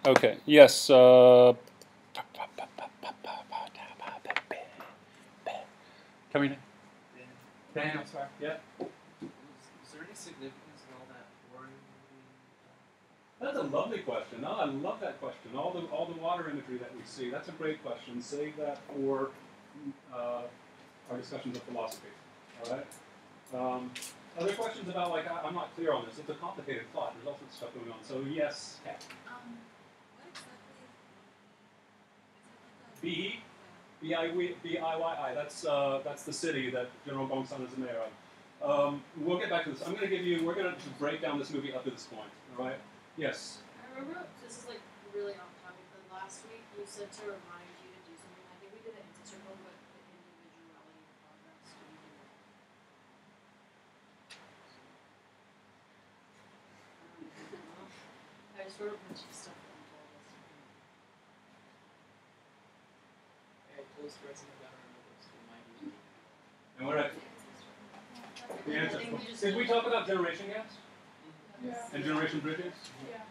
Okay. Yes. Come in. Dan, I'm sorry. Yeah. Is there any significance in all that boring? That's a lovely question. No, I love that question. All the water imagery that we see. That's a great question. Save that for our discussions of philosophy. All right. Other questions about I'm not clear on this. It's a complicated thought. There's all sorts of stuff going on. So yes. Yeah. What exactly is B B-I-Y-I. That's the city that General Gongsun is the mayor of. We'll get back to this. We're going to break down this movie up to this point. All right. Yes. I remember, this is like really off topic, but last week you said to remind you to do something. I think we did an interval, but the individuality of progress. Did you do that? I just wrote a bunch of stuff that you told us. I had close friends in the veteran members to remind you. And what the answer? Did we talk about generation gaps? Yeah. And generation bridges? Yeah.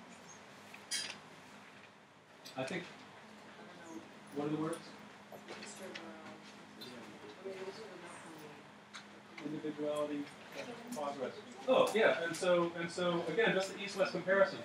I think. I don't know. What are the words? Individuality, progress. Oh yeah, and so again, just the East-West comparison.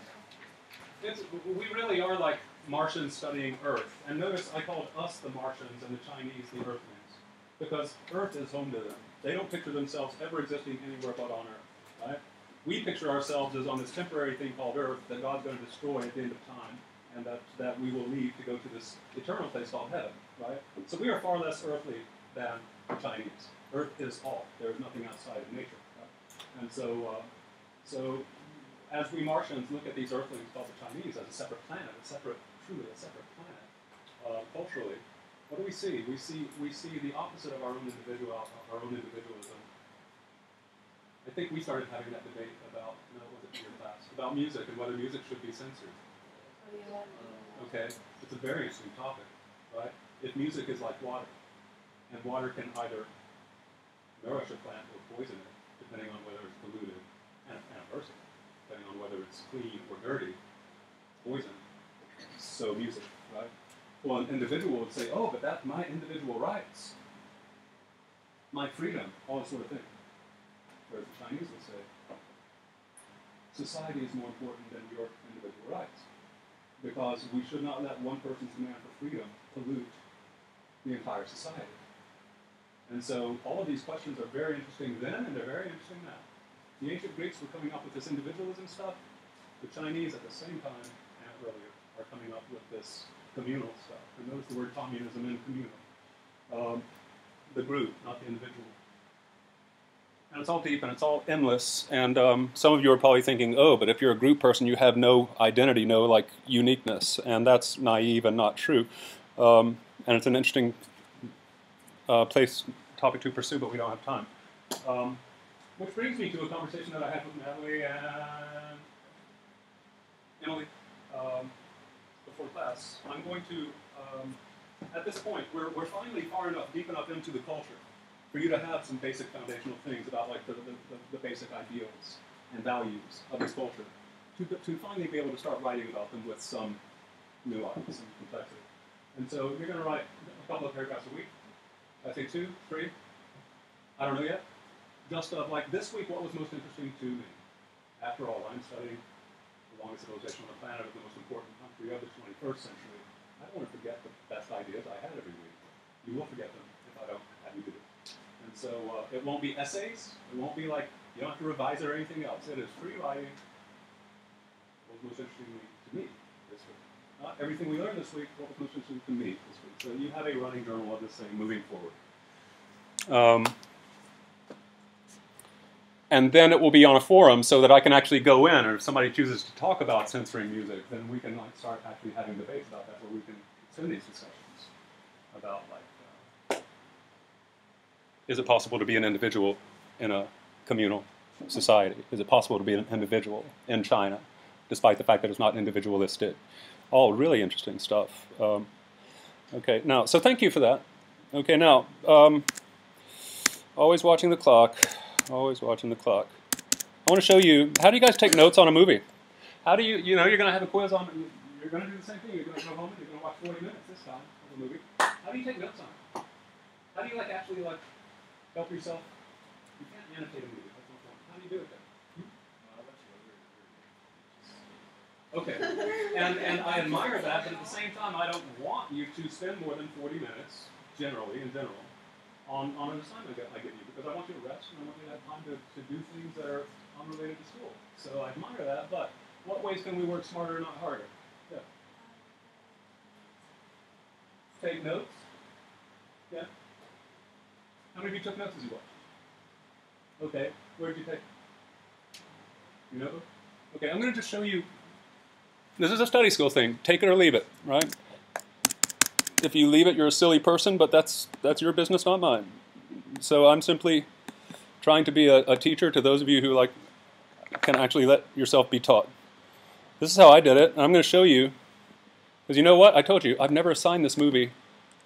We really are like Martians studying Earth, and notice I called us the Martians and the Chinese the Earthlings, because Earth is home to them. They don't picture themselves ever existing anywhere but on Earth, right? We picture ourselves as on this temporary thing called Earth that God's going to destroy at the end of time, and that we will leave to go to this eternal place called heaven, right? So we are far less earthly than the Chinese. Earth is all. There is nothing outside of nature, right? And so as we Martians look at these Earthlings called the Chinese as a separate planet, truly a separate planet, culturally, what do we see? We see the opposite of our own individualism. I think we started having that debate about, was it your class, about music and whether music should be censored. Okay, it's a very interesting topic, right? If music is like water, and water can either nourish a plant or poison it, depending on whether it's polluted, and a person, depending on whether it's clean or dirty, poison. So music, right? Well, an individual would say, oh, but that's my individual rights, my freedom, all this sort of thing. Whereas the Chinese would say, society is more important than your individual rights, because we should not let one person's demand for freedom pollute the entire society. And so all of these questions are very interesting then, and they're very interesting now. The ancient Greeks were coming up with this individualism stuff. The Chinese, at the same time, and earlier, are coming up with this communal stuff. And notice the word communism and communal. The group, not the individual. And it's all deep and it's all endless. And some of you are probably thinking, oh, but if you're a group person, you have no identity, no like uniqueness. And that's naive and not true. And it's an interesting topic to pursue, but we don't have time. Which brings me to a conversation that I had with Natalie and Emily before class. I'm going to, at this point, we're finally far enough, deep enough into the culture for you to have some basic foundational things about like the basic ideals and values of this culture, to finally be able to start writing about them with some nuance and complexity. And so you're going to write a couple of paragraphs a week. I think 2, 3. I don't know yet. Just like this week, what was most interesting to me? After all, I'm studying the longest civilization on the planet of the most important country of the 21st century. I don't want to forget the best ideas I had every week. You will forget them if I don't have you do it. And so it won't be essays. It won't be like, you don't have to revise it or anything else. It is free writing. What was most interesting to me this week? Not everything we learned this week, what was most interesting to me this week. So you have a running journal of this thing moving forward. And then it will be on a forum so that I can actually go in, or if somebody chooses to talk about censoring music, then we can like start actually having debates about that, where we can send these discussions about like, is it possible to be an individual in a communal society? Is it possible to be an individual in China, despite the fact that it's not individualistic? All really interesting stuff. Okay, now, so thank you for that. Okay, now, always watching the clock. Always watching the clock. I want to show you, how do you guys take notes on a movie? How do you're going to have a quiz on, you're you're going to do the same thing. You're going to go home and you're going to watch 40 minutes this time of a movie. How do you take notes on it? How do you like actually like help yourself? You can't annotate a movie. That's no point. How do you do it then? Okay, and I admire that, but at the same time, I don't want you to spend more than 40 minutes, generally, in general, on an assignment I give you, because I want you to rest and I want you to have time to do things that are unrelated to school. So I admire that, but what ways can we work smarter, not harder? Yeah. Take notes? Yeah. How many of you took notes as you watched? Okay, where did you take? Your notebook? Okay, I'm going to just show you. This is a study skill thing. Take it or leave it, right? If you leave it, you're a silly person, but that's your business, not mine. So I'm simply trying to be a teacher to those of you who can actually let yourself be taught. This is how I did it, and I'm going to show you, because you know what? I told you, I've never assigned this movie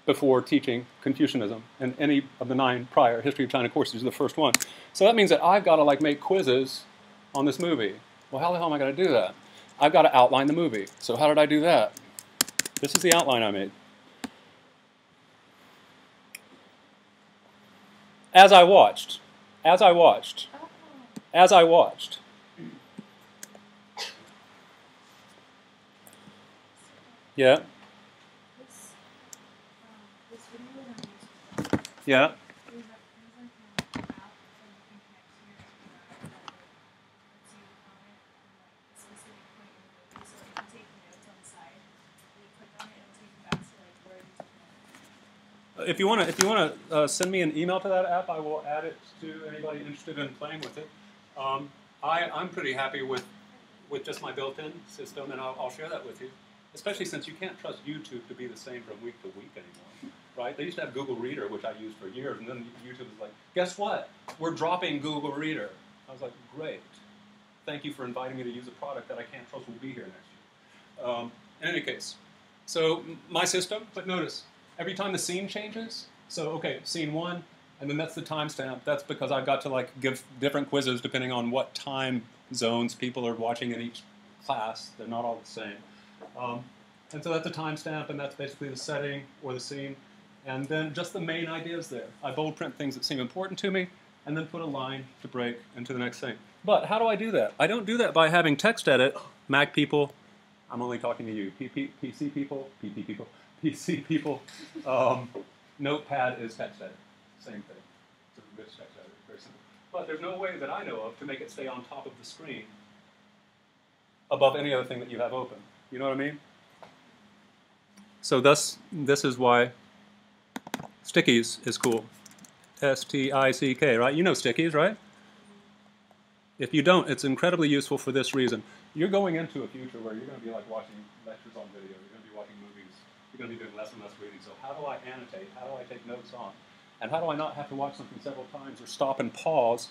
before teaching Confucianism in any of the 9 prior History of China courses. This is the first one. So that means that I've got to make quizzes on this movie. Well, how the hell am I going to do that? I've got to outline the movie. So how did I do that? This is the outline I made. As I watched. Yeah. Yeah. If you want to send me an email to that app, I will add it to anybody interested in playing with it. I'm pretty happy with just my built-in system, and I'll share that with you. Especially since you can't trust YouTube to be the same from week to week anymore, right? They used to have Google Reader, which I used for years, and then YouTube was like, guess what? We're dropping Google Reader. I was like, great. Thank you for inviting me to use a product that I can't trust will be here next year. In any case, so my system, but notice, every time the scene changes, so okay, scene 1, and then that's the timestamp. That's because I've got to give different quizzes depending on what time zones people are watching in each class. They're not all the same. And so that's a timestamp, and that's basically the setting or the scene. And then just the main ideas there. I bold print things that seem important to me, and then put a line to break into the next thing. But how do I do that? I don't do that by having text edit. Mac people, I'm only talking to you. PC people, PP people, PC people. Notepad is text edit. Same thing. It's a rich text edit. Very simple. But there's no way that I know of to make it stay on top of the screen above any other thing that you have open. You know what I mean? So this is why stickies is cool. S-T-I-C-K, right? You know stickies, right? If you don't, it's incredibly useful for this reason. You're going into a future where you're going to be watching lectures on video. You're going to be watching movies. You're going to be doing less and less reading. So how do I annotate? How do I take notes on? And how do I not have to watch something several times or stop and pause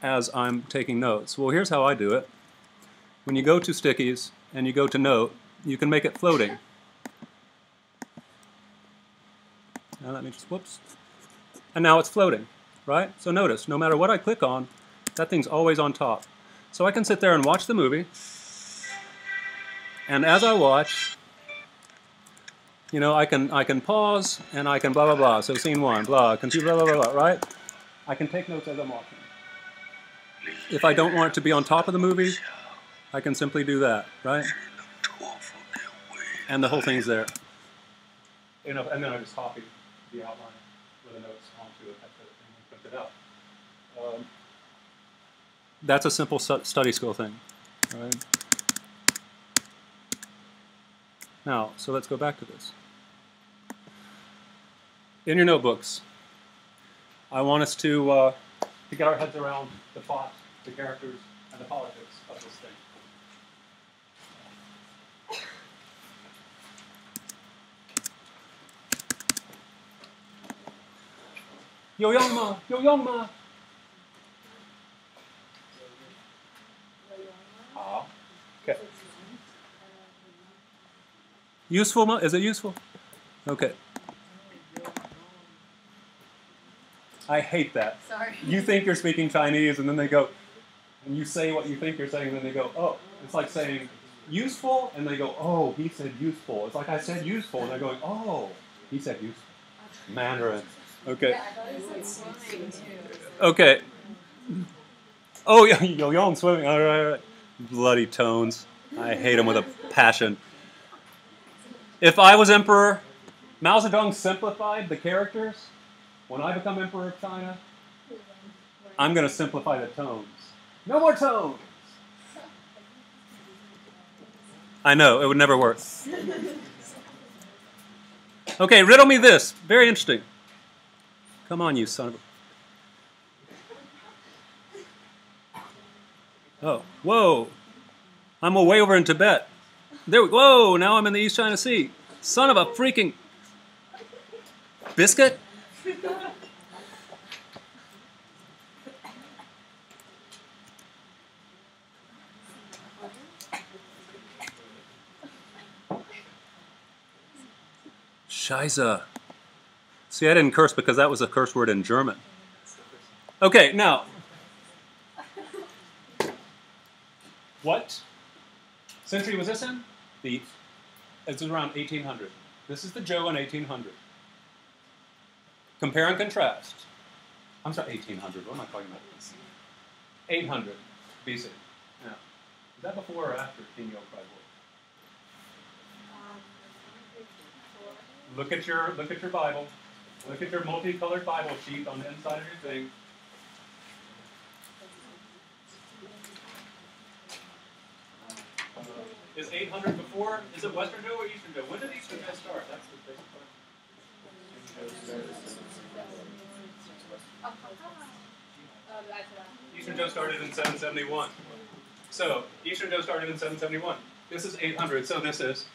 as I'm taking notes? Well, here's how I do it. When you go to stickies and you go to note, you can make it floating. Now let me just, whoops. And now it's floating, right? So notice, no matter what I click on, that thing's always on top. So I can sit there and watch the movie, and as I watch, you know, I can pause, and I can blah, blah, blah. So scene 1, blah, continue, blah, blah, blah, blah, right? I can take notes as I'm watching. If I don't want it to be on top of the movie, I can simply do that, right? And the whole thing's there. You know, and then I just copy the outline with the notes onto a text edit and print it out. That's a simple study skill thing. Right? Now, so let's go back to this. In your notebooks, I want us to get our heads around the plot, the characters, and the politics of this thing. Yo young ma, yo young ma. Ah, okay. Useful ma? Is it useful? Okay. I hate that. Sorry. You think you're speaking Chinese, and then they go, and you say what you think you're saying, and then they go, oh, it's like saying, useful, and they go, oh, he said useful. It's like I said useful, and they're going, oh, he said useful. Mandarin. Okay. Yeah, I thought he said swimming too. Okay. Oh, yeah, yo, swimming. All right. Bloody tones. I hate them with a passion. If I was emperor, Mao Zedong simplified the characters. When I become emperor of China, I'm going to simplify the tones. No more tones. I know, it would never work. Okay, riddle me this. Very interesting. Come on, you son of a... Oh, whoa. I'm way over in Tibet. There we go. Whoa, now I'm in the East China Sea. Son of a freaking... Biscuit? Scheiße. See, I didn't curse because that was a curse word in German. Okay, now. What century was this in? It's around 1800. This is the Zhou in 1800. Compare and contrast. I'm sorry, 1800. What am I talking about? 800 BC. Now, is that before or after King Yo-Kai War? Look at your Bible. Look at your multicolored Bible sheet on the inside of your thing. Is 800 before? Is it Western Zhou or Eastern Zhou? When did Eastern Zhou start? That's the basic question. Eastern Zhou started in 771. So, Eastern Zhou started in 771. This is 800, so this is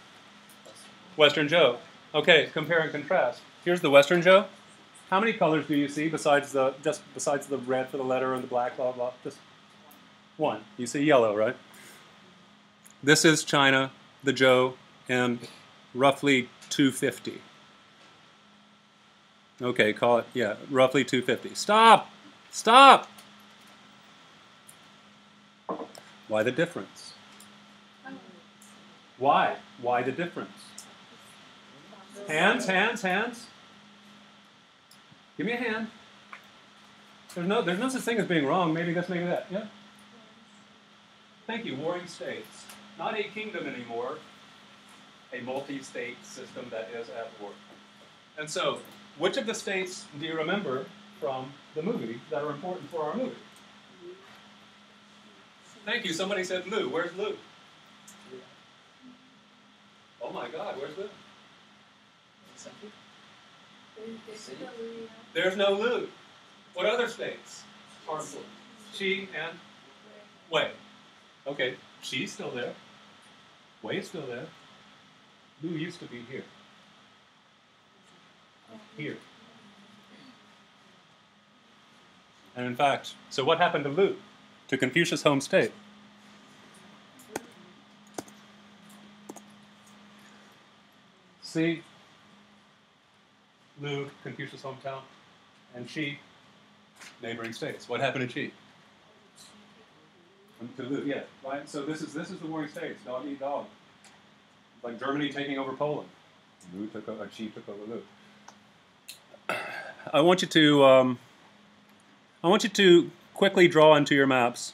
Western Zhou. Okay, compare and contrast. Here's the Western Zhou. How many colors do you see besides the red for the letter and the black, blah, blah? Just one. You see yellow, right? This is China, the Zhou, and roughly 250. Okay, call it, yeah, roughly 250. Stop! Stop! Why the difference? Why? Why the difference? Hands, hands, hands. Give me a hand. There's no such thing as being wrong. Maybe this, maybe that. Yeah? Thank you. Warring states. Not a kingdom anymore. A multi-state system that is at war. And so, which of the states do you remember from the movie that are important for our movie? Thank you. Somebody said Lou. Where's Lou? Oh my God, where's Lou? There's no Lu. What other states are important? Xi and Wei. Okay, Xi's still there. Wei's still there. Lu used to be here. Here. And in fact, so what happened to Lu? To Confucius' home state? See? Lu, Confucius' hometown, and Xi, neighboring states. What happened to Xi? To Lu, yeah, right. So this is the warring states, dog eat dog. Like Germany taking over Poland. Xi took over Lu. I want you to quickly draw into your maps.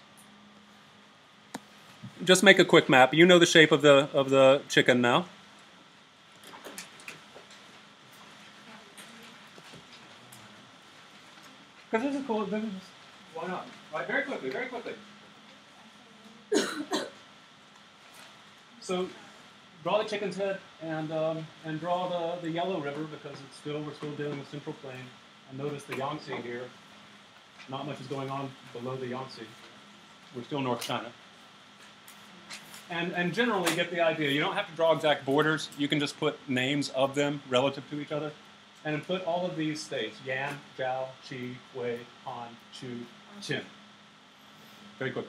Just make a quick map. You know the shape of the chicken now. Because this is cool. This is just, why not? Right, very quickly, very quickly. So, draw the chicken's head and draw the yellow river because we're still dealing with Central Plain. And notice the Yangtze here. Not much is going on below the Yangtze. We're still North China. And generally get the idea. You don't have to draw exact borders. You can just put names of them relative to each other. And put all of these states, Yan, Zhao, Qi, Wei, Han, Chu, Qin. Very quick.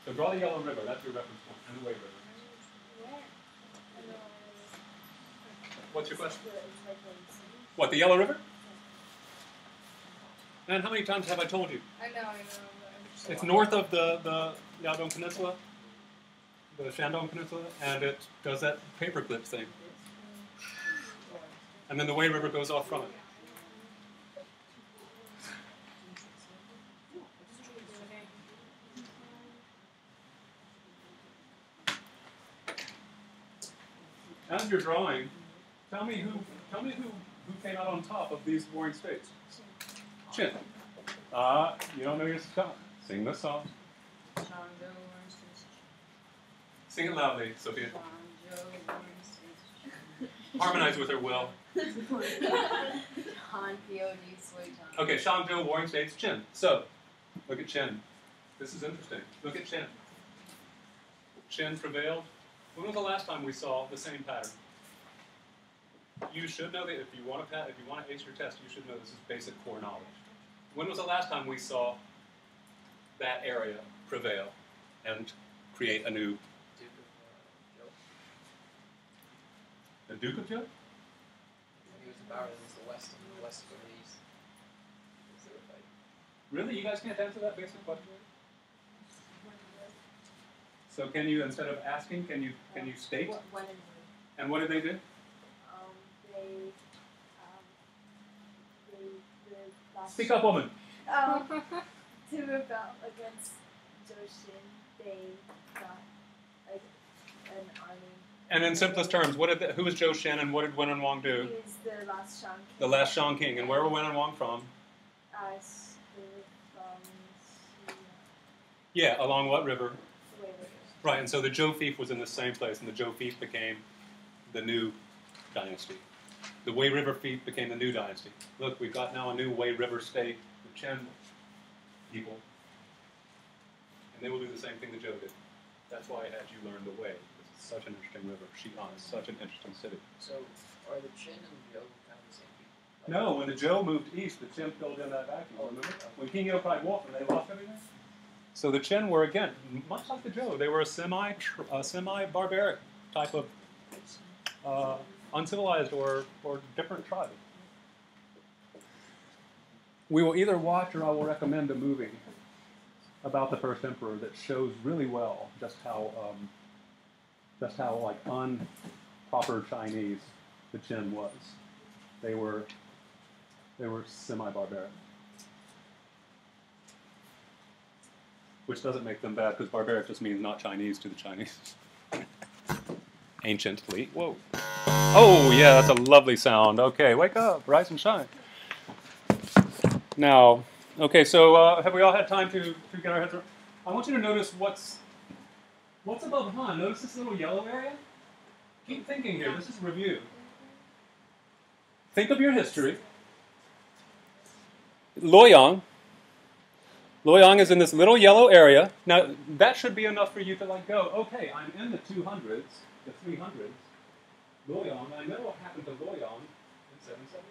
So draw the yellow river, that's your reference point, and the Wei river. What's your question? What, the yellow river? And how many times have I told you? I know. It's north of the Liaodong Peninsula. the Shandong Peninsula, and it does that paperclip thing. And then the Wei River goes off from it. As you're drawing, tell me who came out on top of these warring states. Chin. You don't know your song. Sing the song. Sing it loudly, Sophia. Harmonize with her, Will. Okay, Shangzhou, warring states, Qin. So, look at Qin. This is interesting. Look at Qin. Qin prevailed. When was the last time we saw the same pattern? You should know that if you want to ace your test, you should know this is basic core knowledge. When was the last time we saw that area prevail and create a new the Duke of Zhou? He was the power that was the west and the west of the east. Really? You guys can't answer that basic question? So can you, instead of asking, can you state? When And what did they do? Speak up, woman. To rebel against Joshin, they got like an army. And in simplest terms, who was Zhou Shen and what did Wen and Wang do? He was the last Shang King. The last Shang King. And where were Wen and Wang from? Yeah, along what river? The Wei River. Right, and so the Zhou fief was in the same place, and the Zhou fief became the new dynasty. The Wei River fief became the new dynasty. Look, we've got now a new Wei River state, the Chen people. And they will do the same thing the Zhou did. That's why I had you learn the Wei. It's such an interesting river. Xi'an is such an interesting city. So, are the Qin and the Zhou kind of the same people? No, when the Zhou moved east, the Qin filled in that vacuum, remember? When King Youkai walked and they lost everything? So the Qin were, again, much like the Zhou, they were a semi-barbaric type of uncivilized or different tribe. We will either watch or I will recommend a movie about the first emperor that shows really well just how like unproper Chinese the Qin was. They were semi-barbaric. Which doesn't make them bad, because barbaric just means not Chinese to the Chinese. Anciently. Whoa. Oh, yeah, that's a lovely sound. Okay, wake up, rise and shine. Now, okay, so have we all had time to get our heads around? I want you to notice what's above Han. Notice this little yellow area? Keep thinking here. This is review. Think of your history. Luoyang. Luoyang is in this little yellow area. Now, that should be enough for you to like go, okay, I'm in the 200s, the 300s. Luoyang, I know what happened to Luoyang in 771.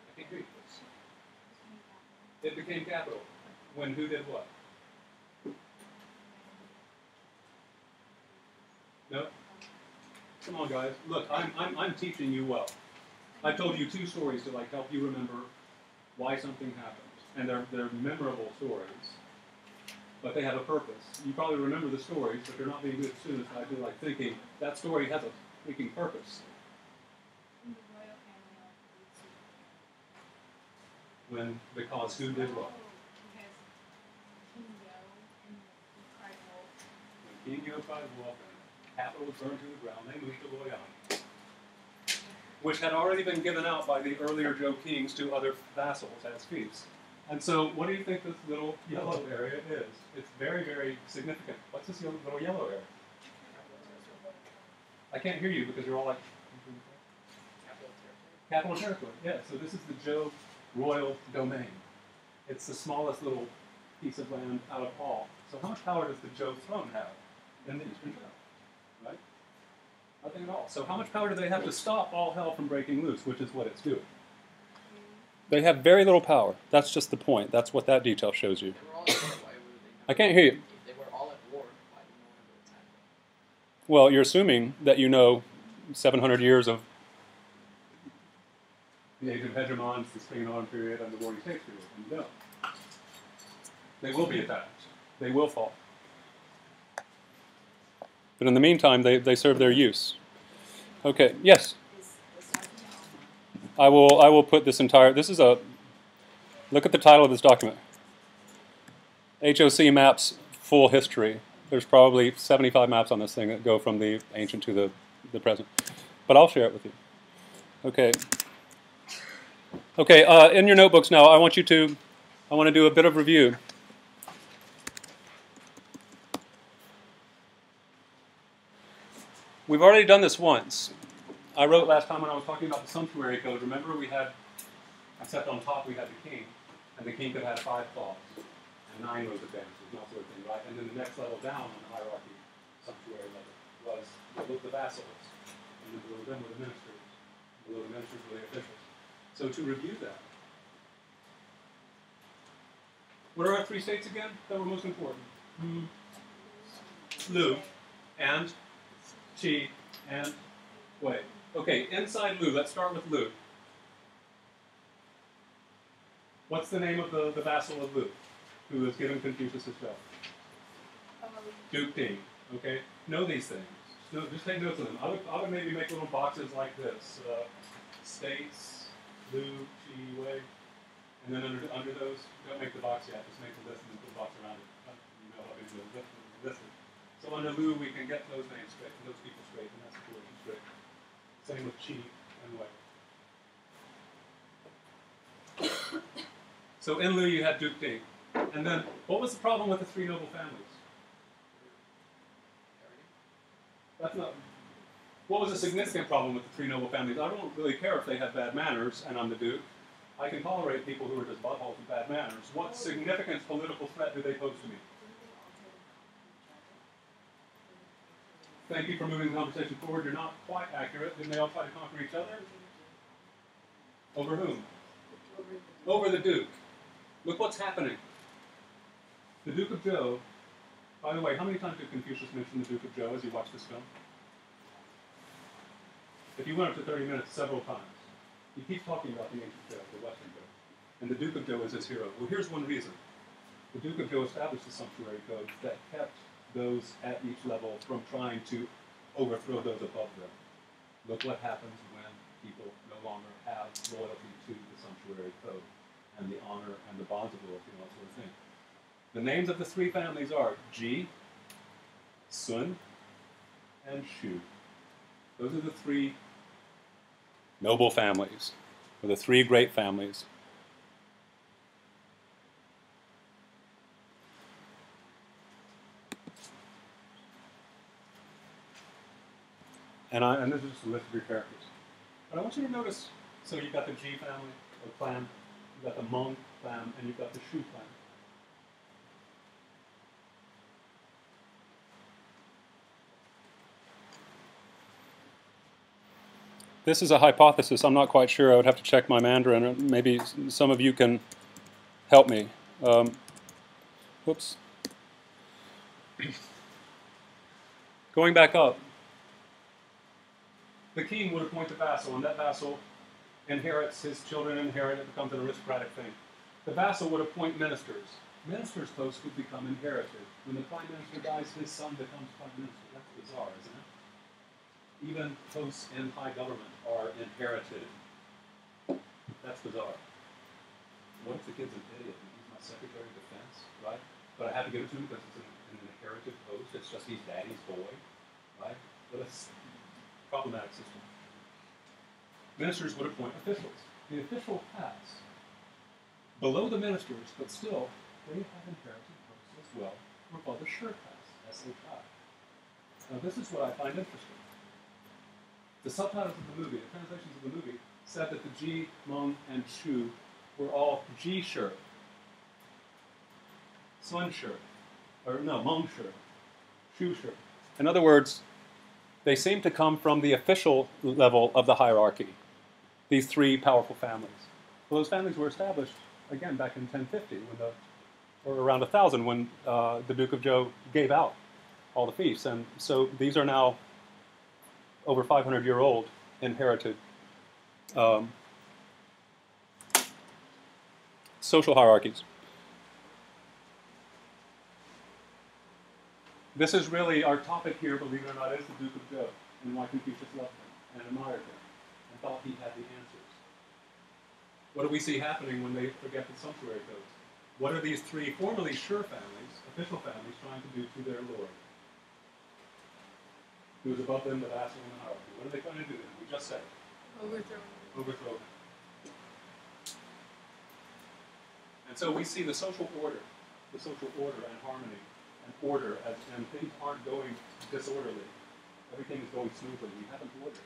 I can't hear you. It became capital. When who did what? No? Come on, guys. Look, I'm teaching you well. I told you two stories to like help you remember why something happened, and they're memorable stories, but they have a purpose. You probably remember the stories, but you're not being good students. I do like thinking that story has a freaking purpose. Because who did what? When King Youkai walked, capital was burned to the ground. They moved to Luoyang, which had already been given out by the earlier Zhou kings to other vassals as fiefs. And so, what do you think this little yellow area is? It's very, very significant. What's this little yellow area? I can't hear you because you're all like... Capital territory. Yeah, so this is the Zhou royal domain. It's the smallest little piece of land out of all. So how much power does the Zhou throne have in the Eastern Zhou? Right? Nothing at all. So how much power do they have to stop all hell from breaking loose, which is what it's doing? They have very little power. That's just the point. That's what that detail shows you. I can't hear you. If they were all at war, why didn't no one ever attack them? Well, you're assuming that you know 700 years of the age of hegemons, the Spring-on period, and the Warring States period. And you don't. They will be attacked. They will fall. But in the meantime, they serve their use. Okay, yes? I will put this entire, this is a, look at the title of this document. HOC maps full history. There's probably 75 maps on this thing that go from the ancient to the present. But I'll share it with you. Okay. Okay, in your notebooks now, I want to do a bit of review. We've already done this once. I wrote last time when I was talking about the sumptuary code, remember we had, except on top we had the king, and the king could have 5 claws, and 9 rows of advantages, and that sort of thing, right? And then the next level down on the hierarchy, sumptuary level, was the vassals, and then below them were the ministers, below the ministers were the officials. So to review that, what are our 3 states again that were most important? Lu, and Qi, and Wei. Okay, inside Lu, let's start with Lu. What's the name of the vassal of Lu, who was given Confucius' belt? Duke Ting. Okay, know these things. No, just take notes of them. I would maybe make little boxes like this: states, Lu, Qi, Wei, and then under those, don't make the box yet. Just make the list and then put the box around it. You know how big the list is. So under Lu, we can get those names straight, and those people straight, and that situation straight. Same with Qi and Wei. So in Lu, you had Duke Ting. And then, what was the problem with the 3 noble families? That's not. What was a significant problem with the 3 noble families? I don't really care if they had bad manners, and I'm the Duke. I can tolerate people who are just buttholes with bad manners. What significant political threat do they pose to me? Thank you for moving the conversation forward. You're not quite accurate. Didn't they all try to conquer each other? Over whom? Over the Duke. Look what's happening. The Duke of Zhou, by the way, how many times did Confucius mention the Duke of Zhou as you watch this film? If you went up to 30 minutes, several times. He keeps talking about the ancient Zhou, the Western Zhou. And the Duke of Zhou is his hero. Well, here's one reason. The Duke of Zhou established a sumptuary code that kept those at each level from trying to overthrow those above them. Look what happens when people no longer have loyalty to the sumptuary code and the honor and the bonds of loyalty and all that sort of thing. The names of the 3 families are Ji, Sun, and Shu. Those are the 3 noble families, or the 3 great families. And this is just a list of your characters. But I want you to notice, so you've got the Ji family, or clan, you've got the Meng clan, and you've got the Shu clan. This is a hypothesis. I'm not quite sure. I would have to check my Mandarin. Maybe some of you can help me. Whoops. Going back up. The king would appoint a vassal, and that vassal inherits, his children inherit, it becomes an aristocratic thing. The vassal would appoint ministers. Ministers' posts would become inherited. When the prime minister dies, his son becomes prime minister. That's bizarre, isn't it? Even posts in high government are inherited. That's bizarre. What if the kid's an idiot and he's my Secretary of Defense, right? But I have to give it to him because it's an inherited post. It's just he's daddy's boy, right? But it's problematic system. Ministers would appoint officials. The official has, below the ministers, but still, they have inherited posts as well, were called the shirkas, S-H-I. Now this is what I find interesting. The subtitles of the movie, the translations of the movie, said that the Ji, Meng, and Shu were all Ji shirt, Sun shirt, or no, Meng shirt, Shu shirt. In other words, they seem to come from the official level of the hierarchy, these 3 powerful families. Well, those families were established, again, back in 1050, or around 1000, when the Duke of Zhou gave out all the fiefs. And so these are now over 500-year-old inherited social hierarchies. This is really our topic here, believe it or not, is the Duke of Zhou, and why Confucius loved him and admired him and thought he had the answers. What do we see happening when they forget the sumptuary codes? What are these three formerly sure families, official families, trying to do to their lord? Who is above them, the vassal and the hierarchy? What are they trying to do to him? We just said it. Overthrow him. And so we see the social order and harmony and order, and things aren't going disorderly. Everything is going smoothly. We have an order.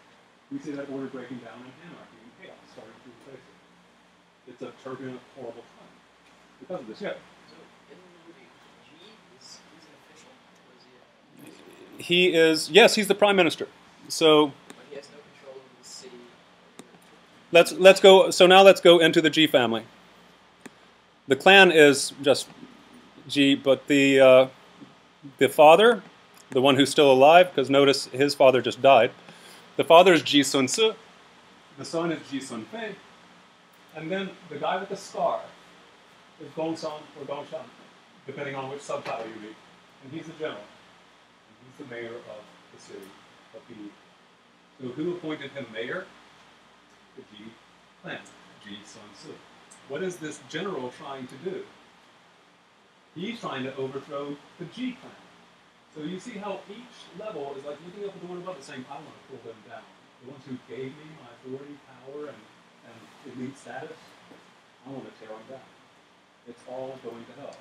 We see that order breaking down and anarchy and chaos starting to replace it. It's a turbulent, horrible time because of this. Yeah. So in the movie, he's an official. Or is he He is, yes, he's the prime minister. So but he has no control over the city. let's go. So now let's go into the G family. The clan is just G, but the father, the one who's still alive, because notice his father just died. The father is Ji Sun Se, the son is Ji Sun Fei, and then the guy with the scar is Gong San or Gong Shan, depending on which subtitle you read. And he's the general. And he's the mayor of the city of Yi. So who appointed him mayor? The Ji clan, Ji Sun Se. What is this general trying to do? He's trying to overthrow the Ji clan. So you see how each level is like looking up at the one above it saying, I want to pull them down. The ones who gave me my authority, power, and elite status, I want to tear them down. It's all going to hell.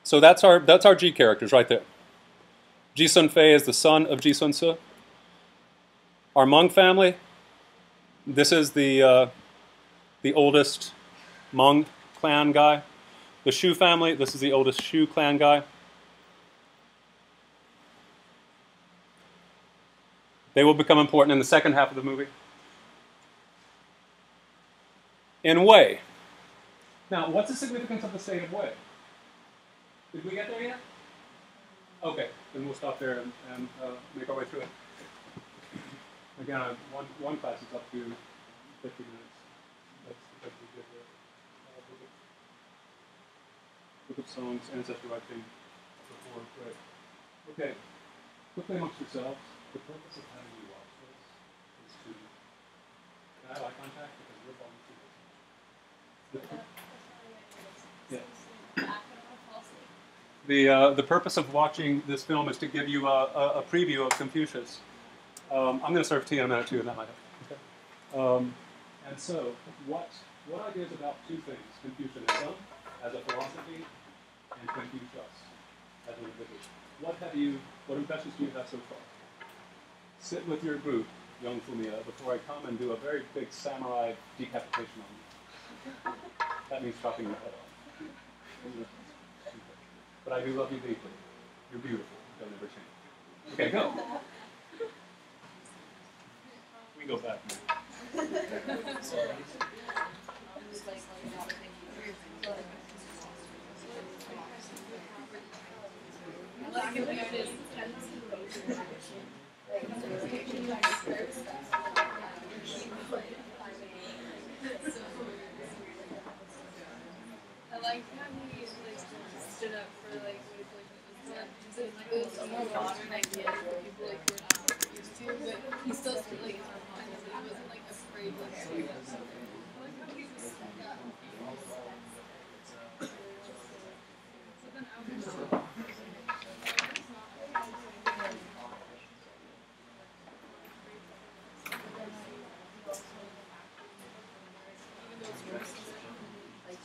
So that's our Ji characters right there. Ji Sun Fei is the son of Ji Sun Se. Our Hmong family, this is the oldest Hmong clan guy. The Shu family, this is the oldest Shu clan guy. They will become important in the second half of the movie. In Wei. Now, what's the significance of the state of Wei? Did we get there yet? Okay, then we'll stop there and make our way through it. Again, one class is up to 50 minutes. That's because we did the book of songs, ancestor writing, before prayer. Okay, quickly amongst yourselves, the purpose of having you watch this is to, can I have eye contact? Because we're going through this. The purpose of watching this film is to give you a preview of Confucius. I'm going to serve tea in a minute too, and that might help. Okay. And so, what ideas about two things? Confucianism as a philosophy, and Confucius as an individual. What impressions do you have so far? Sit with your group, young Fumiya, before I come and do a very big samurai decapitation on you. That means chopping your head off. But I do love you deeply. You're beautiful. They'll never change. Okay, go. We go back now. I like how he stood up for it was a more modern idea that people were not used to, but he still stood in our minds. He wasn't afraid to stand up. I like how he just stood up. So then I was just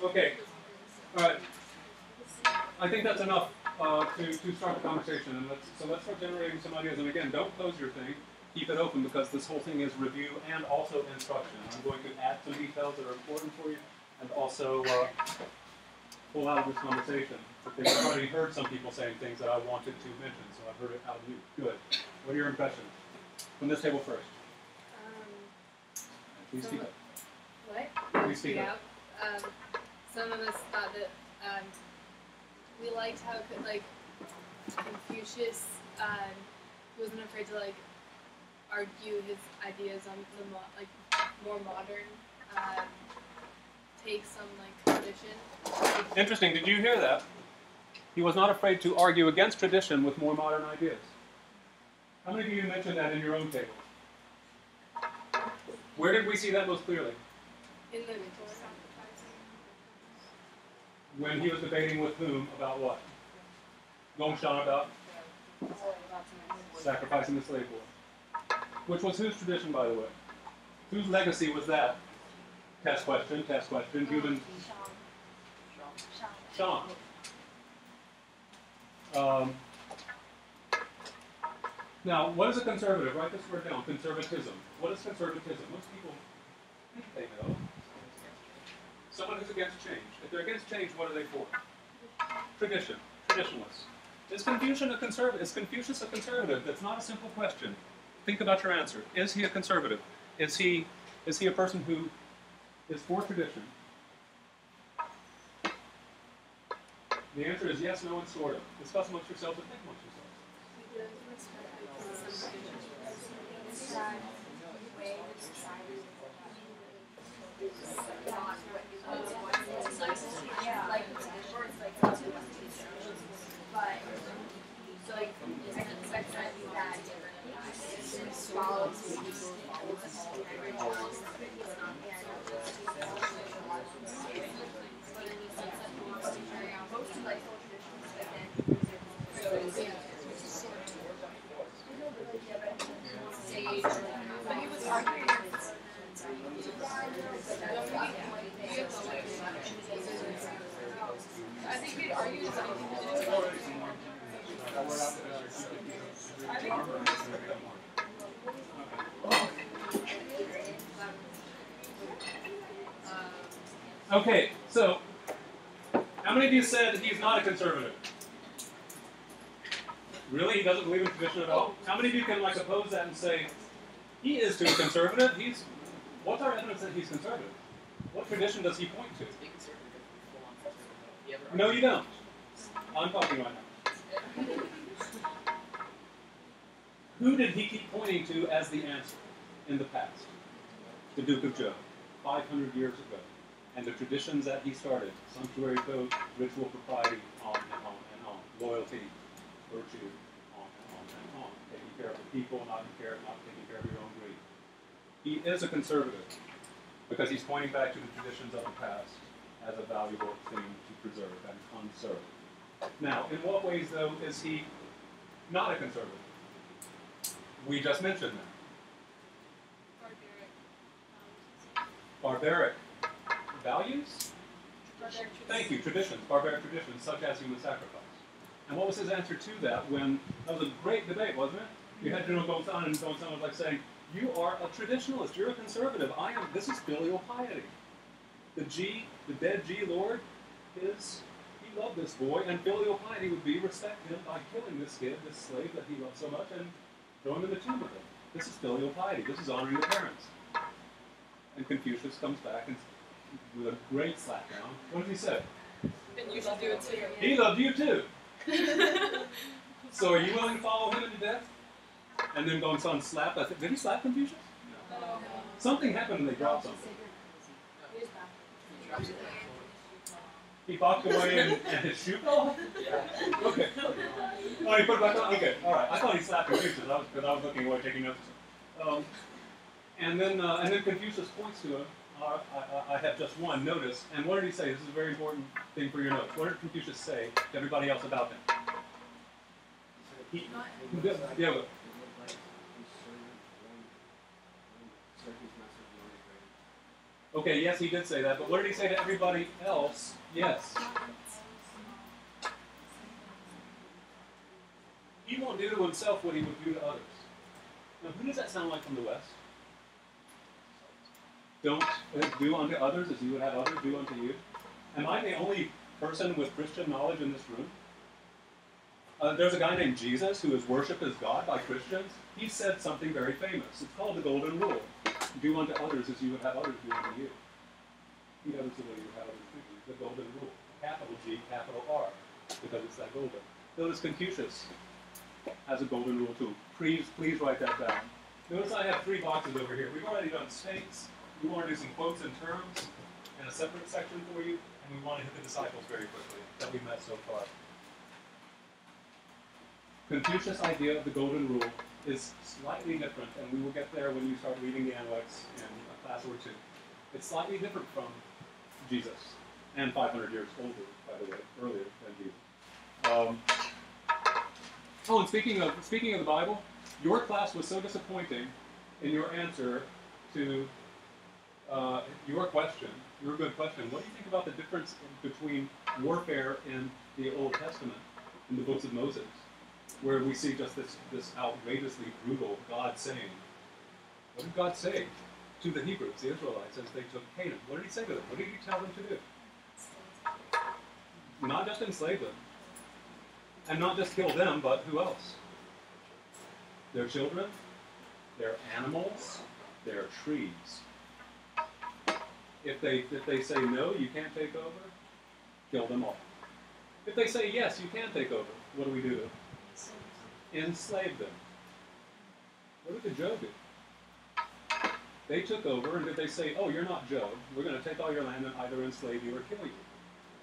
Okay. All right. I think that's enough to start the conversation. And let's start generating some ideas. And again, don't close your thing. Keep it open because this whole thing is review and also instruction. I'm going to add some details that are important for you and also pull out of this conversation. Because I've already heard some people saying things that I wanted to mention, so I've heard it out of you. Good. What are your impressions? From this table first. Please speak up. What? Please speak up. Some of us thought that we liked how Confucius he wasn't afraid to argue his ideas on the more modern take some like tradition. Interesting. Did you hear that? He was not afraid to argue against tradition with more modern ideas. How many of you mentioned that in your own table? Where did we see that most clearly? In the When he was debating with whom about what? Gongshan about sacrificing the slave boy. Which was whose tradition, by the way? Whose legacy was that? Test question, human Sean. Now, what is a conservative? Write this word down, conservatism. What is conservatism? Most people think they know. Someone who's against change. If they're against change, what are they for? Tradition, traditionalists. Is Confucius a conservative? Is Confucius a conservative? That's not a simple question. Think about your answer. Is he a conservative? Is he a person who is for tradition? The answer is yes, no, and sort of. Discuss amongst yourselves and think amongst yourselves. Okay, so how many of you said he's not a conservative? Really? He doesn't believe in tradition at all? How many of you can like oppose that and say, he is too conservative? What's our evidence that he's conservative? What tradition does he point to? No, you don't. I'm talking right now. Who did he keep pointing to as the answer in the past? The Duke of Zhou, 500 years ago. And the traditions that he started, sumptuary code, ritual propriety, on and on and on. Loyalty, virtue, on and on and on. Taking care of the people, not taking care of your own greed. He is a conservative because he's pointing back to the traditions of the past as a valuable thing to preserve and conserve. Now, in what ways, though, is he not a conservative? We just mentioned that. Barbaric values? Thank you, traditions, barbaric traditions, such as human sacrifice. And what was his answer to that when, that was a great debate, wasn't it? You had General Gongsan, and Gongsan was like saying, you are a traditionalist, you're a conservative, this is filial piety. The dead G Lord he loved this boy, and filial piety would be respect him by killing this kid, this slave that he loved so much, and throwing him in the tomb with him. This is filial piety, this is honoring the parents. And Confucius comes back and with a great slap down. What does he say? And you should do it too. He loved you too. So are you willing to follow him into death? And then Gongsan slapped. Did he slap Confucius? No. Something happened and they dropped something. He walked away and his shoe fell off? Okay. Oh, he put it back on? Okay, all right. I thought he slapped Confucius because I was looking away, taking notes. And then Confucius points to him. I have just one. Notice. And what did he say? This is a very important thing for your notes. What did Confucius say to everybody else about him? Okay, yes, he did say that. But what did he say to everybody else? Yes. He won't do to himself what he would do to others. Now, who does that sound like from the West? Don't do unto others as you would have others do unto you. Am I the only person with Christian knowledge in this room? There's a guy named Jesus who is worshipped as God by Christians. He said something very famous. It's called the Golden Rule. Do unto others as you would have others do unto you. Treat others the way you would have others treat you. The Golden Rule. Capital G, capital R, because it's that golden. Notice Confucius has a golden rule too. Please write that down. Notice I have 3 boxes over here. We've already done states. We want to do some quotes and terms. in a separate section for you, and we want to hit the disciples very quickly that we've met so far. Confucius' idea of the golden rule is slightly different, and we will get there when you start reading the Analects in a class or two. It's slightly different from Jesus, and 500 years older, by the way, earlier than Jesus. Oh, and speaking of the Bible, your class was so disappointing in your answer to your question, your good question. What do you think about the difference between warfare in the Old Testament, in the books of Moses, where we see just this outrageously brutal God saying, what did God say to the Hebrews, the Israelites, as they took Canaan? What did he say to them? What did he tell them to do? Not just enslave them, and not just kill them, but who else? Their children, their animals, their trees. If they say no, you can't take over, kill them all. If they say yes, you can take over, what do we do to them? Enslave them. What did Job do? They took over, and did they say, oh, you're not Job, we're going to take all your land and either enslave you or kill you?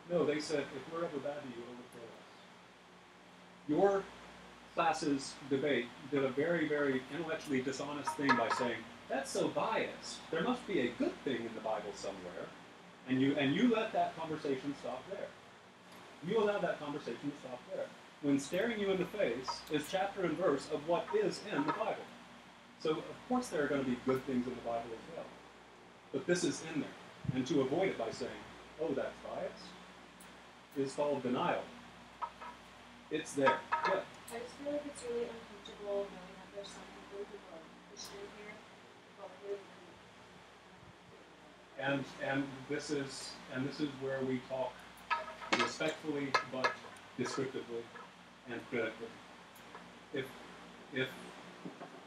No, they said, if we're ever bad to you, overthrow us. Your class's debate did a very, very intellectually dishonest thing by saying, that's so biased. There must be a good thing in the Bible somewhere, and you let that conversation stop there. You allow that conversation to stop there. When staring you in the face is chapter and verse of what is in the Bible. So, of course, there are going to be good things in the Bible as well. But this is in there. And to avoid it by saying, oh, that's biased, is called denial. It's there. Yeah. I just feel like it's really uncomfortable knowing that there's some people who are Christian here, but and this is where we talk respectfully but descriptively and critically.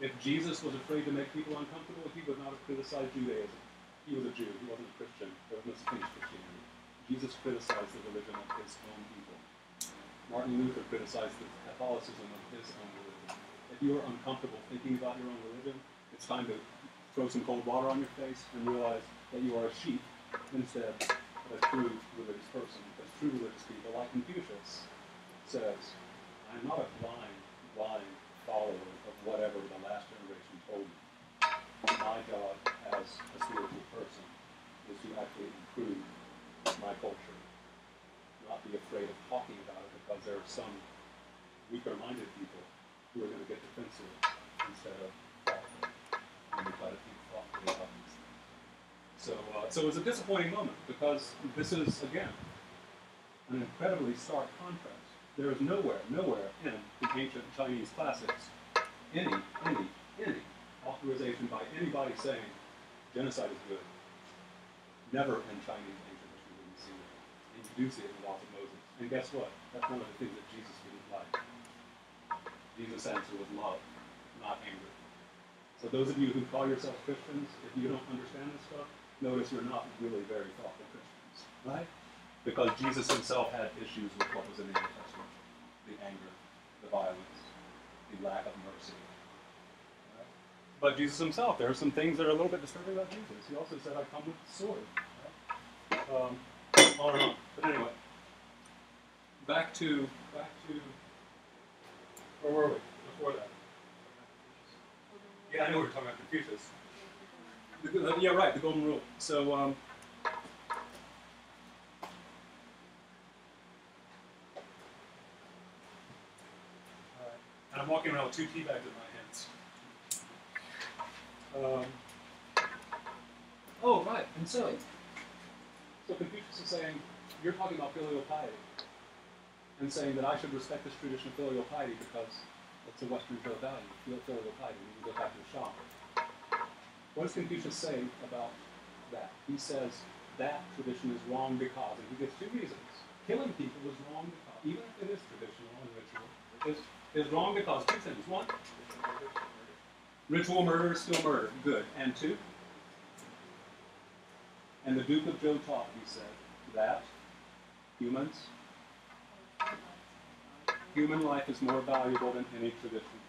If Jesus was afraid to make people uncomfortable, he would not have criticized Judaism. He was a Jew. He wasn't a Christian. There was no such thing as Christianity. Jesus criticized the religion of his own people. Martin Luther criticized the Catholicism of his own religion. If you are uncomfortable thinking about your own religion, it's time to throw some cold water on your face and realize that you are a sheep instead of a true religious person. Because true religious people, like Confucius, says, I'm not a blind follower of whatever the last generation told me. My job as a spiritual person is to actually improve my culture, not be afraid of talking about it because there are some weaker-minded people who are going to get defensive instead of thoughtful when we try to think thoughtfully about these things. So it was a disappointing moment because this is, again, an incredibly stark contrast. There is nowhere in the ancient Chinese classics any authorization by anybody saying genocide is good. Never in Chinese ancient history will you see it. And you do see it in the laws of Moses. And guess what? That's one of the things that Jesus didn't like. Jesus' answer was love, not anger. So those of you who call yourselves Christians, if you don't understand this stuff, notice you're not really very thoughtful Christians, right? Because Jesus himself had issues with what was in the Old Testament. The anger, the violence, the lack of mercy. Right? But Jesus himself, there are some things that are a little bit disturbing about Jesus. He also said, I come with the sword. Right? On and on. But anyway, back to where were we before that? Yeah, I know we were talking about Confucius. Yeah, right, the golden rule. So, and I'm walking around with 2 tea bags in my hands. Oh, right, and so Confucius is saying, you're talking about filial piety, and saying that I should respect this tradition of filial piety because it's a Western show value, filial piety, we can go back to the shop. What does Confucius say about that? He says that tradition is wrong because, and he gives 2 reasons. Killing people is wrong because, even if it is traditional and ritual, is wrong because 2 things. 1, ritual murder is still murder. Good. And 2, and the Duke of Zhou taught, he said, that human life is more valuable than any tradition.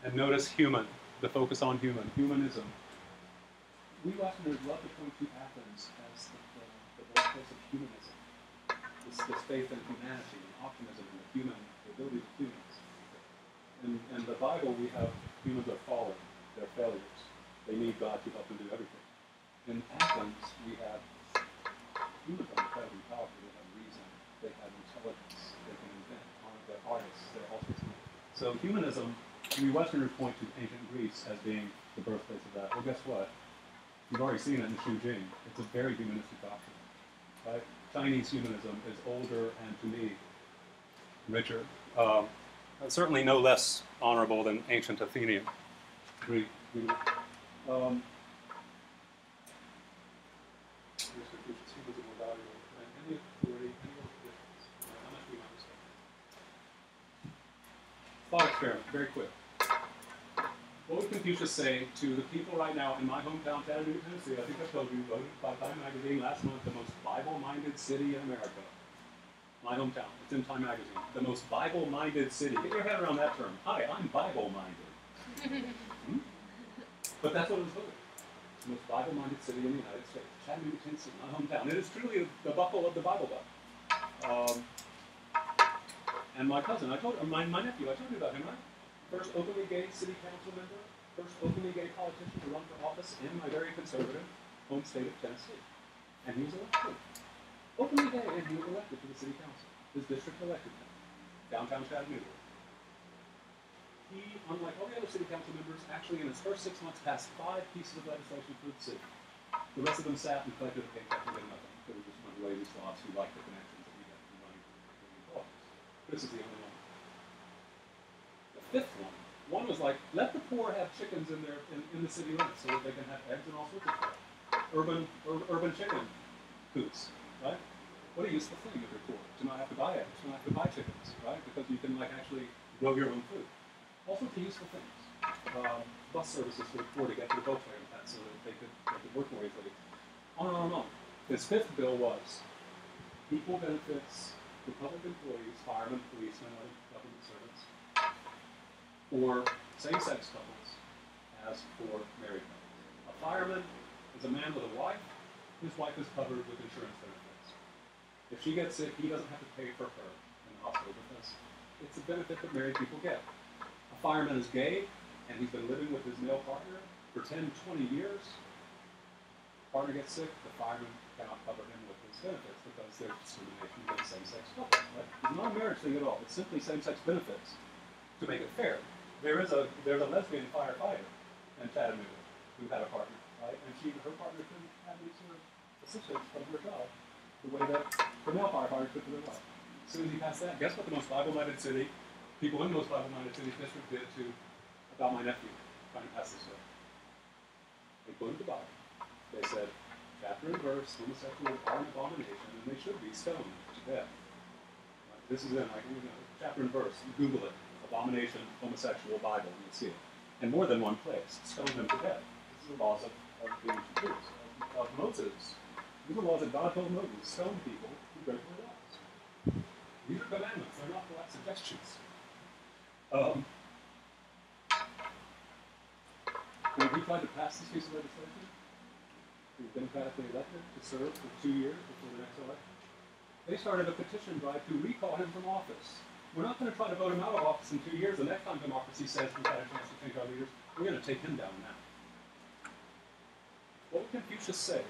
And notice human, the focus on human, humanism. we Westerners love to point to Athens as the birthplace of humanism. This faith in humanity and optimism and the abilities of humans. In the Bible, we have humans are fallen, they're failures. They need God to help them do everything. In Athens, we have humans are incredibly powerful. They have reason, they have intelligence, they can invent, they're artists, they're all sorts of things. So humanism, we Westerners point to ancient Greece as being the birthplace of that. Well, guess what? You've already seen it in Xu Jing. It's a very humanistic doctrine, right? Chinese humanism is older and, to me, richer. Certainly no less honorable than ancient Athenian Greek humanism. Confucius, humanism more valuable than any authority, any other traditions. How much we understand. Thought experiment, very quick. What would Confucius say to the people right now in my hometown, Chattanooga, Tennessee? I think I told you, voted by Time Magazine last month, the most Bible-minded city in America. My hometown. It's in Time Magazine. The most Bible-minded city. Get your head around that term. Hi, I'm Bible-minded. But that's what it was voted. The most Bible-minded city in the United States. Chattanooga, Tennessee, my hometown. It is truly the buckle of the Bible Belt. And my cousin, my nephew, I told you about him, right? First openly gay city council member, first openly gay politician to run for office in my very conservative home state of Tennessee. And he was elected. Openly gay, and he was elected to the city council. His district elected him. Downtown Chattanooga. He, unlike all the other city council members, actually in his first 6 months passed 5 pieces of legislation for the city. The rest of them sat and collected a paycheck and did nothing. They were just one of the lazy sloths who liked the connections that we had from running for office. This is the only one. The fifth one was like, let the poor have chickens in the city limits so that they can have eggs and all sorts of stuff. Urban chicken coops, right? What a useful thing if you're poor, to not have to buy eggs, to not have to buy chickens, right? Because you can actually grow your own food. All sorts of useful things. Bus services for the poor to get to the Volkswagen plant so that they could work more easily. On and on and on. This fifth bill was equal benefits for public employees, firemen, policemen, other government servants, or same-sex couples as for married couples. A fireman is a man with a wife. His wife is covered with insurance benefits. If she gets sick, he doesn't have to pay for her in the hospital because it's a benefit that married people get. A fireman is gay, and he's been living with his male partner for 10, 20 years. Partner gets sick, the fireman cannot cover him with his benefits because there's discrimination against same-sex couples. Right? It's not a marriage thing at all. It's simply same-sex benefits to make it fair. There's a lesbian firefighter in Chattanooga who had a partner, right? And her partner couldn't have any sort of assistance from her job the way that the male firefighter could for their wife. As soon as he passed that, guess what the most Bible-minded city, people in the most Bible-minded city's district did about my nephew trying to pass this law? They quoted the Bible. They said, chapter and verse, homosexuals are an abomination, and they should be stoned to death. Right? This is in, chapter and verse. Google it. Abomination, homosexual, Bible, and you'll see it. In more than one place. Stone them to death. This is the laws of the ancient Jews, of Moses. These are laws that God told Moses. Stone people who break the laws. These are commandments. They're not polite suggestions. When we tried to pass this piece of legislation, we were democratically elected to serve for 2 years before the next election. They started a petition drive to recall him from office. We're not going to try to vote him out of office in 2 years. The next time democracy says we've had a chance to change our leaders, we're going to take him down now. What would Confucius say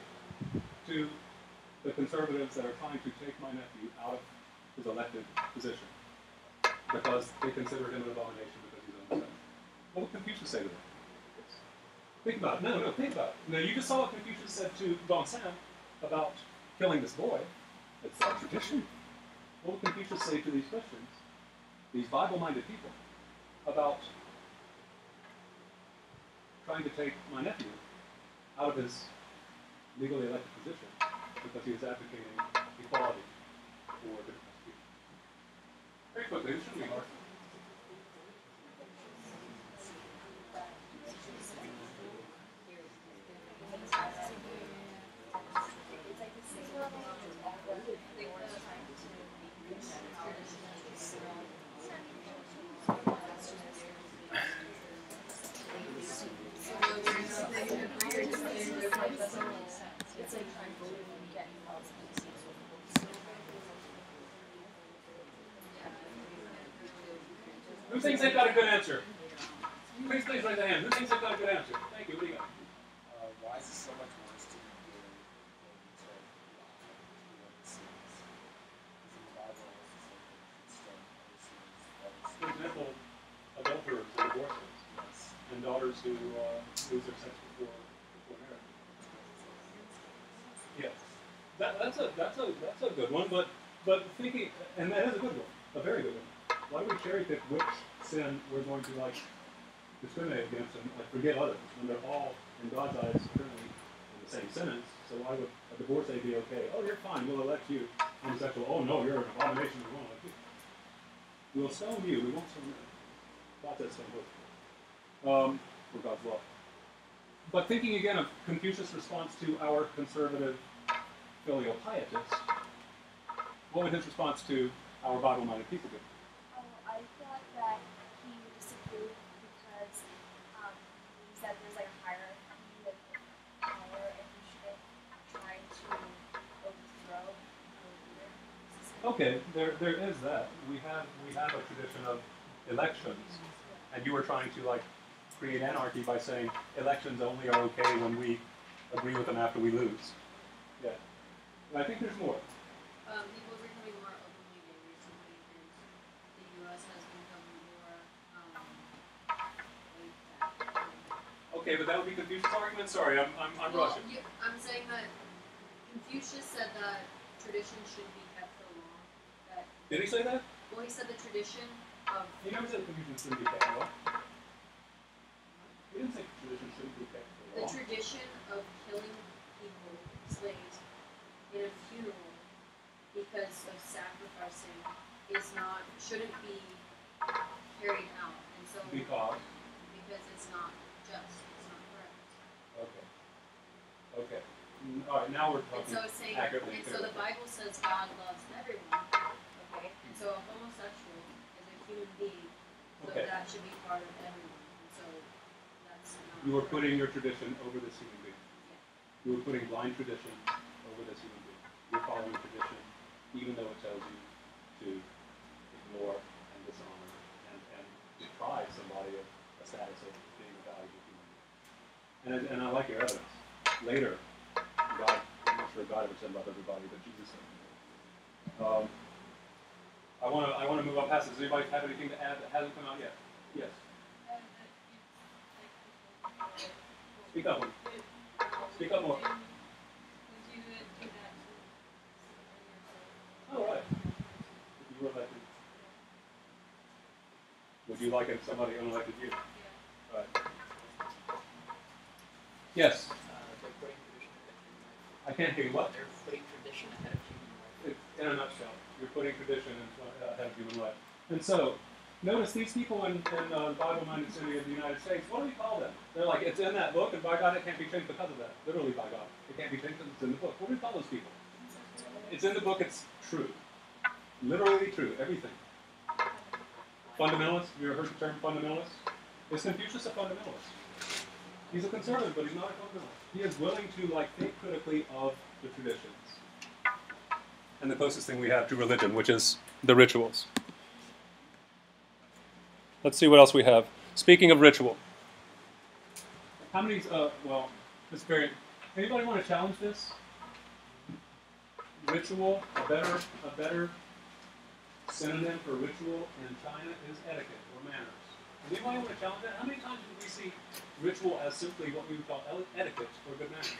to the conservatives that are trying to take my nephew out of his elected position because they consider him an abomination because he's homosexual? What would Confucius say to them? Think about it. No, think about it. Now, you just saw what Confucius said to Vincent about killing this boy. It's our tradition. What would Confucius say to these Christians, these Bible-minded people, about trying to take my nephew out of his legally elected position because he was advocating equality for different people? Very quickly, this shouldn't be hard. Who thinks they've got a good answer? Please raise their hand. Who thinks they've got a good answer? Thank you. What do you got? Why is it so much worse to be good than to sins? Because in the Bible also says that you should stone other sins. For example, adulterers and divorces, Yes. and daughters who lose their sex before marriage. Yes, that's a good one. But thinking, and that is a good one, a very good one. Why do we cherry pick which sin we're going to discriminate against and forget others when they're all in God's eyes currently in the same sentence? So why would a divorcee be okay? Oh, you're fine. We'll elect you homosexual. Oh no, you're an abomination. We won't elect you. We'll stone you. We won't stone you. God says stone both. For God's law. But thinking again of Confucius' response to our conservative filial pietists, what would his response to our Bible-minded people be? I thought that he disagreed because he said there's like a hierarchy of power and he shouldn't try to overthrow the leader. Okay, there is that. We have a tradition of elections, and you were trying to create anarchy by saying elections only are okay when we agree with them after we lose. Yeah, and I think there's more. People are becoming more openly gay recently because the U.S. has become more laid back. Okay, but that would be Confucius' argument. Sorry, I'm Well, rushing. I'm saying that Confucius said that tradition should be kept for long. That Did he say that? well, he said the tradition of He never said Confucius shouldn't be kept for long. He didn't say tradition shouldn't be kept for the long. tradition of killing people, slaves, in a funeral because of sacrificing shouldn't be carried out, and so Because. it's not just, it's not correct. Okay. Okay. All right. Now we're And talking so it's saying, accurately. and so the Bible says God loves everyone, okay? And so a homosexual is a human being, so Okay. that should be part of everyone. And so that's not You were correct. putting your tradition over this human being. Yeah. You were putting blind tradition over this human being. You're following tradition, even though it tells you to ignore and dishonor and deprive somebody of a status of being a valuable human being. And I like your evidence. Later, God, I'm not sure God ever said love everybody, but Jesus said. I want to move on past this. Does anybody have anything to add that hasn't come out yet? Yes. Speak up. Speak up more. Oh, right. If you were elected, would you like if somebody unelected you? Right. Yes. They're putting tradition ahead of human life. I can't hear you. What? They're putting tradition ahead of human life. In a nutshell, you're putting tradition ahead of human life. And so, notice these people in the Bible-minded city of the United States, what do we call them? They're like, it's in that book, and by God, it can't be changed because of that. Literally, by God. It can't be changed because it's in the book. What do we call those people? It's in the book, it's true. Literally true, everything. Fundamentalist, have you ever heard the term fundamentalist? Is Confucius a fundamentalist? He's a conservative, but he's not a fundamentalist. He is willing to think critically of the traditions. And the closest thing we have to religion, which is the rituals. Let's see what else we have. Speaking of ritual. How many, well, this very, anybody want to challenge this? Ritual, a better synonym for ritual in China is etiquette or manners. Anybody want to challenge that? How many times do we see ritual as simply what we would call etiquette or good manners?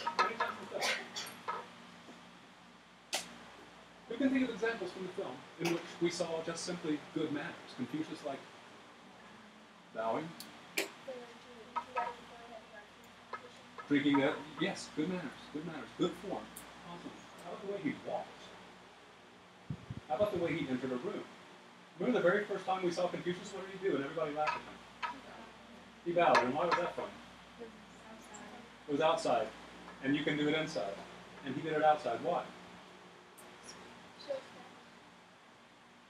How many times is that? We can think of examples from the film in which we saw just simply good manners. Confucius bowing, drinking that. Yes, good manners, good form. Awesome. How about the way he walked? How about the way he entered a room? Remember the very first time we saw Confucius, what did he do? And everybody laughed at him. He bowed, and why was that funny? It was outside, and you can do it inside. And he did it outside. Why?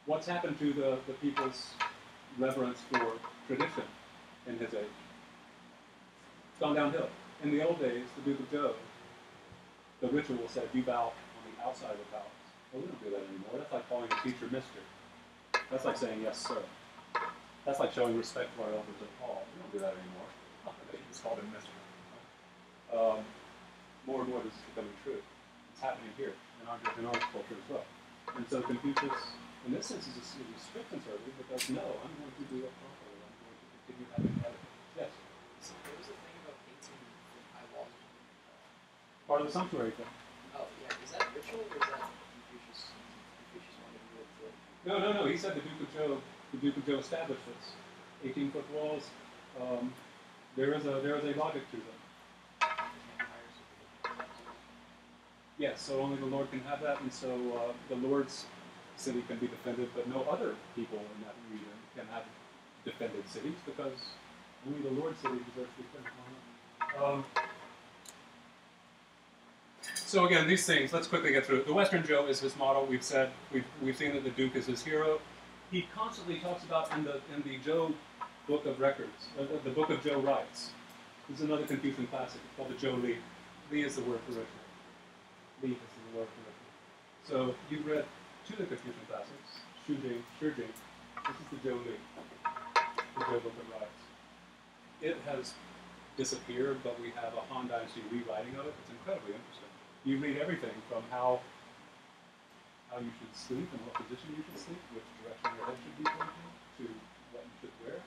What's happened to the people's reverence for tradition in his age? It's gone downhill. In the old days, the Duke of Zhou, the ritual said you bow on the outside of the palace. Well, we don't do that anymore. That's like calling a teacher mister. That's like saying yes, sir. That's like showing respect to our elders at Paul. We don't do that anymore. They just called him Mr. More and more this is becoming true. It's happening here in our culture as well. And so Confucius, in this sense, is a strict conservative because no, I'm going to do it properly. I'm going to continue having etiquette. Yes. So what was the thing about painting the high walls? Part of the sumptuary thing. Oh yeah, is that ritual or is that Confucius? Confucius wanted to do it. No. He said the Duke of Zhou established this. 18-foot walls. There is a logic to them. Yes, so only the Lord can have that, and so the Lord's city can be defended, but no other people in that region can have defended cities because only the Lord's city deserves to be defended. So again, these things. Let's quickly get through it. The Western Zhou is his model. We've said we've seen that the Duke is his hero. He constantly talks about in the Zhou book of records, the book of Zhou rites. This is another Confucian classic. It's called the Zhou Li. Li is the word for ritual. Li is the word for ritual. So you've read two of the Confucian classics, Shujing, Shijing. This is the Zhou Li, the Zhou book of rites. It has disappeared, but we have a Han Dynasty rewriting of it. It's incredibly interesting. You read everything from how you should sleep and what position you should sleep, which direction your head should be pointing, to what you should wear.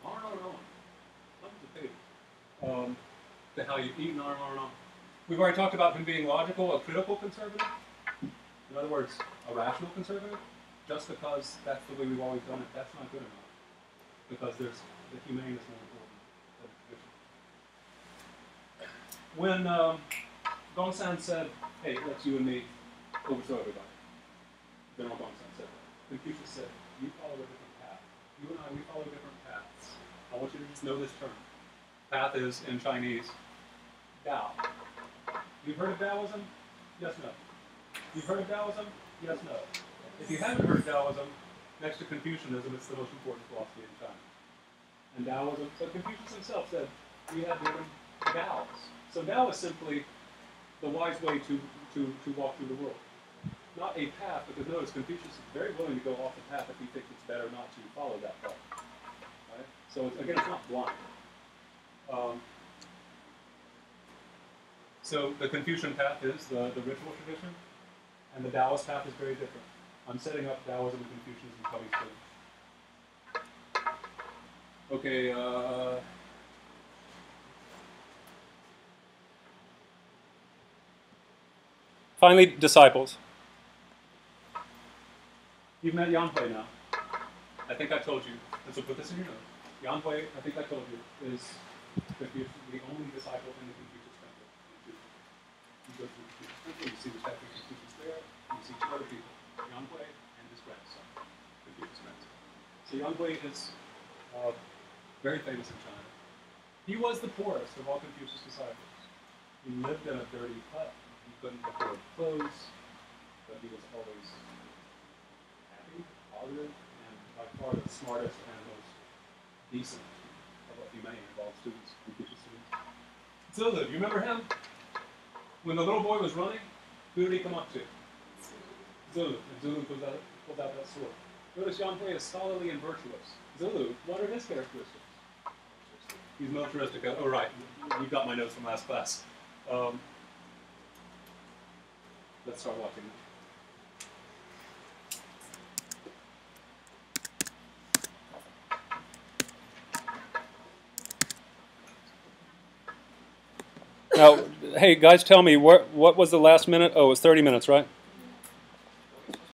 On and on. Hundreds of pages. To how you eat and on and on and on. We've already talked about him being logical, a critical conservative. In other words, a rational conservative. Just because that's the way we've always done it, that's not good enough. Because the humane is more important than the tradition. When Gongsan said, hey, let's you and me overthrow everybody. General Gongsan said that. Confucius said, you follow a different path. You and I, we follow different paths. I want you to just know this term. Path is, in Chinese, Tao. You've heard of Taoism? Yes, no. You've heard of Taoism? Yes, no. If you haven't heard of Taoism, next to Confucianism, it's the most important philosophy in China. And Taoism, so Confucius himself said, we have different Taos. So Tao is simply the wise way to walk through the world. Not a path, because notice Confucius is very willing to go off the path if he thinks it's better not to follow that path. Right? So again, it's not blind. So the Confucian path is the ritual tradition, and the Taoist path is very different. I'm setting up Taoism and Confucianism coming soon. Okay. Finally, disciples. You've met Yan Hui now. I think I told you. And so put this in your notes. Yan Hui, I think I told you, is the only disciple in the Confucius temple. You go to the Confucius temple, you see the statue of Confucius there, you see two other people, Yan Hui and his grandson, Confucius' grandson. So Yan Hui is very famous in China. He was the poorest of all Confucius' disciples. He lived in a dirty hut. He couldn't afford clothes, but he was always happy, positive, and by far the smartest and most decent of what humanity involves students, Confucius students. Zulu, you remember him? When the little boy was running, who did he come up to? Zulu. And Zulu pulls out that sword. Notice Yan Hui is scholarly and virtuous. Zulu, what are his characteristics? He's militaristic. Oh, right. You got my notes from last class. Let's start watching now. Now, hey, guys, tell me, what was the last minute? Oh, it was 30 minutes, right?